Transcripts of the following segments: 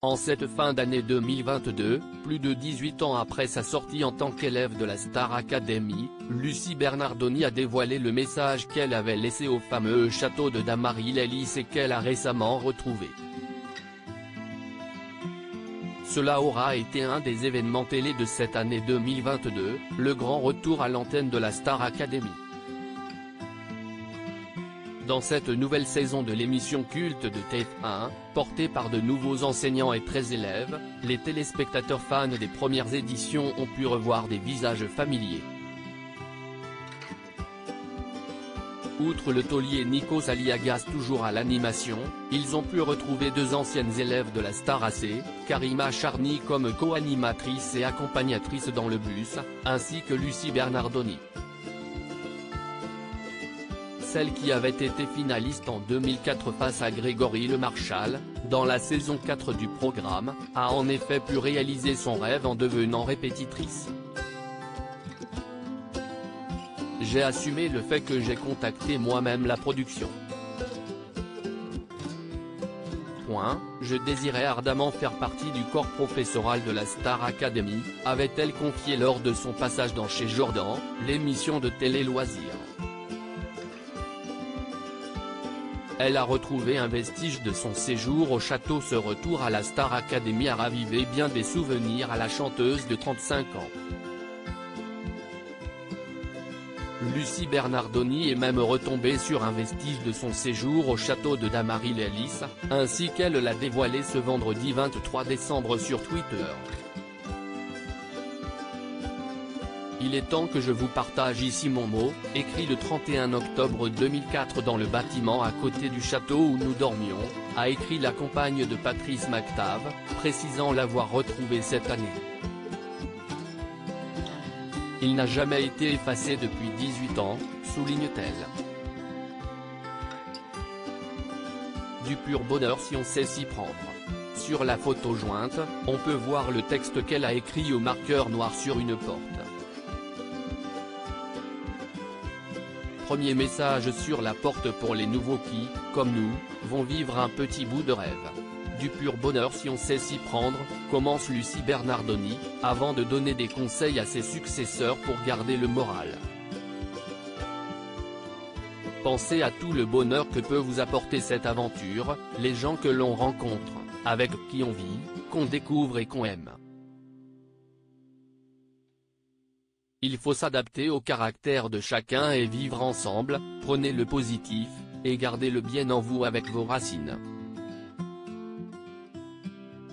En cette fin d'année 2022, plus de 18 ans après sa sortie en tant qu'élève de la Star Academy, Lucie Bernardoni a dévoilé le message qu'elle avait laissé au fameux château de Dammaril-Ellis et qu'elle a récemment retrouvé. Cela aura été un des événements télé de cette année 2022, le grand retour à l'antenne de la Star Academy. Dans cette nouvelle saison de l'émission culte de TF1, portée par de nouveaux enseignants et 13 élèves, les téléspectateurs fans des premières éditions ont pu revoir des visages familiers. Outre le taulier Nikos Aliagas toujours à l'animation, ils ont pu retrouver deux anciennes élèves de la Star AC, Karima Charny comme co-animatrice et accompagnatrice dans le bus, ainsi que Lucie Bernardoni. Celle qui avait été finaliste en 2004 face à Grégory Le Marchal, dans la saison 4 du programme, a en effet pu réaliser son rêve en devenant répétitrice. J'ai assumé le fait que j'ai contacté moi-même la production. Je désirais ardemment faire partie du corps professoral de la Star Academy, avait-elle confié lors de son passage dans Chez Jordan, l'émission de télé-loisirs. Elle a retrouvé un vestige de son séjour au château. Ce retour à la Star Academy a ravivé bien des souvenirs à la chanteuse de 35 ans. Lucie Bernardoni est même retombée sur un vestige de son séjour au château de Dammaril-Ellis, ainsi qu'elle l'a dévoilé ce vendredi 23 décembre sur Twitter. Il est temps que je vous partage ici mon mot, écrit le 31 octobre 2004 dans le bâtiment à côté du château où nous dormions, a écrit la compagne de Patrice McTav, précisant l'avoir retrouvé cette année. Il n'a jamais été effacé depuis 18 ans, souligne-t-elle. Du pur bonheur si on sait s'y prendre. Sur la photo jointe, on peut voir le texte qu'elle a écrit au marqueur noir sur une porte. Premier message sur la porte pour les nouveaux qui, comme nous, vont vivre un petit bout de rêve. Du pur bonheur si on sait s'y prendre, commence Lucie Bernardoni, avant de donner des conseils à ses successeurs pour garder le moral. Pensez à tout le bonheur que peut vous apporter cette aventure, les gens que l'on rencontre, avec qui on vit, qu'on découvre et qu'on aime. Il faut s'adapter au caractère de chacun et vivre ensemble, prenez le positif, et gardez le bien en vous avec vos racines.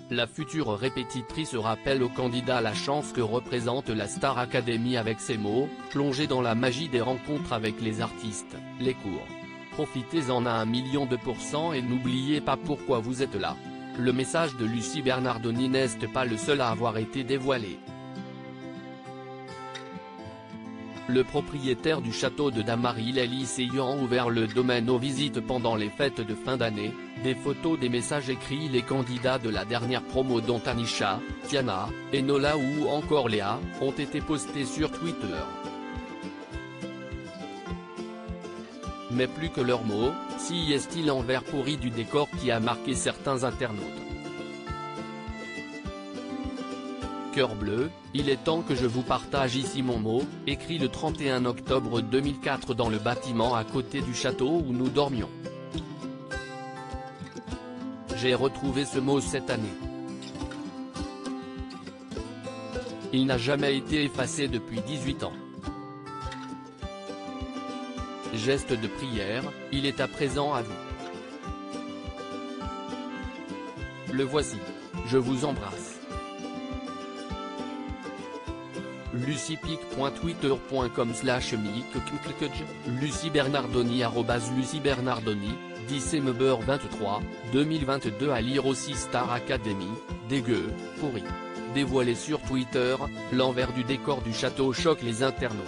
La future répétitrice rappelle aux candidats la chance que représente la Star Academy avec ces mots, plongez dans la magie des rencontres avec les artistes, les cours. Profitez-en à 1 000 000% et n'oubliez pas pourquoi vous êtes là. Le message de Lucie Bernardoni n'est pas le seul à avoir été dévoilé. Le propriétaire du château de Dammaril-Ellis ayant ouvert le domaine aux visites pendant les fêtes de fin d'année, des photos des messages écrits les candidats de la dernière promo dont Anisha, Tiana, Enola ou encore Léa, ont été postés sur Twitter. Mais plus que leurs mots, si est-il l'envers pourri du décor qui a marqué certains internautes. Cœur bleu, il est temps que je vous partage ici mon mot, écrit le 31 octobre 2004 dans le bâtiment à côté du château où nous dormions. J'ai retrouvé ce mot cette année. Il n'a jamais été effacé depuis 18 ans. Geste de prière, il est à présent à vous. Le voici. Je vous embrasse. luciepic.twitter.com/mic, Lucie Bernardoni @Lucie Bernardoni, 10 December 23, 2022 à lire aussi Star Academy, dégueu, pourri. Dévoilé sur Twitter, l'envers du décor du château choque les internautes.